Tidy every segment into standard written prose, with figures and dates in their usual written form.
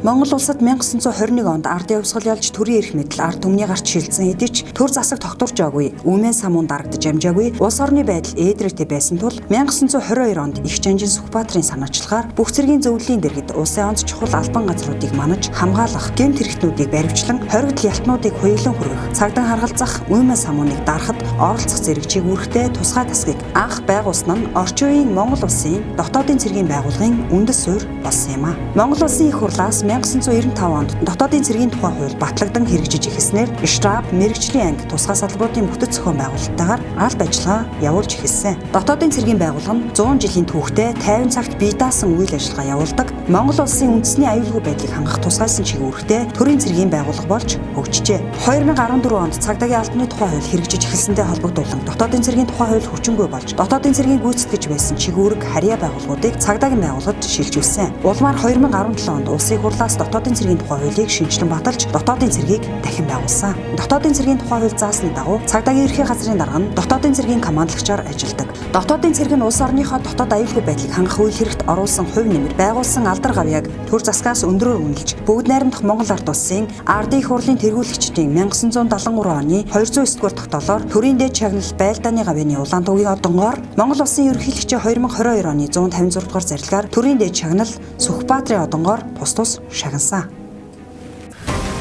Монгол улсад 1921 онд ардын хувьсгал ялж төрийн эрх мэдэл ард түмний гарч шилжсэн хэдий ч төр засаг тогтворч байгаагүй, үмэн самуун дарагдж амжаагүй, улс орны байдал ээдрээтэй байсан тул 1922 онд Их Жанжин Сүхбаатарын санаачлагаар бүх цэргийн зөвлөлийн дэргэд улсын онц чухал албан газруудыг манаж, хамгаалах, гэмт хэрэгтнүүдийг баривчлан, хоригдл ялтнуудыг хуйлан хүргэх, цагдаа харгалзах, үмэн самууныг дарахад оролцох зэрэгчийг үүрэгтэй тусгай тасгийг анх байгуулсан нь орчин үеийн Монгол улсын дотоодын цэргийн байгууллагын үндэс суурь болсон юм а. Монгол улсын их хурлаас 1995 онд дотоодын цэргийн тухай хууль батлагдсан хэрэгжиж эхэлснээр штаб, мэрэгжлийн анги, тусгай салбаруудын бүтэц зохион байгуулалттайгаар аль ажиллагаа явуулж эхэлсэн. Дотоодын цэргийн байгууллага нь 100 жилийн түүхтэй 50 цагт бие даасан үйл ажиллагаа явуулдаг. Монгол улсын үндэсний аюулгүй байдлыг хангах тусгайсан чиглэлтэй төрийн цэргийн байгууллага болж хөгжижээ. 2014 онд цагдаагийн албаны тухай хууль хэрэгжиж эхэлсэнтэй холбогдуулан дотоодын цэргийн тухай хууль хүчингүй болж дотоодын цэргийн гүйцэтгэж байсан чигүүрэг харьяа байгууллагуудыг цагдаагийн байгууллагад шилжүүлсэн. Улмаар 2017 онд улсын их хурлаас дотоодын цэргийн тухай хуулийг шинжилэн баталж дотоодын цэргийг дахин байгуулсан. Дотоодын цэргийн тухай хууль заасны дагуу цагдаагийн ерхий газрын дарга нь дотоодын цэргийн командлагчаар ажилладаг. Дотоодын цэрэг нь улс орныхоо дотоод аюулгүй байдлыг хангах үйл хэрэгт оруулсан хувь нэмэр байгуулсан алдар гавьяаг төр засгаас өндрөөр үнэлж бүгд найрамдах Монгол ард улсын ардын их хурлын тэргүүлэгчдийн 1973 оны 209-р тогтоолоор төрийн дээд чагнал байлдааны гавьяаны улаан тугийн одонгоор Монгол улсын ерөнхийлөгчийн 2022 оны 156-р зарилгаар төрийн дээд чагнал Сүхбаатарын одонгоор тус шагнасан.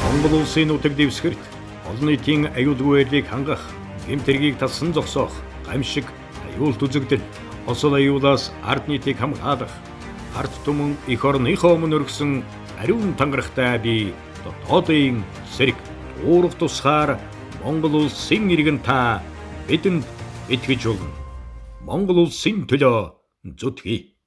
Монгол улсын нутаг дэвсгэрт олон нийтийн аюулгүй байдлыг хангах, гэмт хэргийг талсан зогсоох, гамшиг, аюулт үзэгдэл, осол аюулаас ард нийтийг хамгаалах, ард түмэн эх орныхоо өмнө өргсөн ариун тангарахтай бие дотоодын цэрэг уурах тусгаар Монгол улсын иргэн та бидэнд итгэж болно. Монгол улсын төлөө зүтгэе.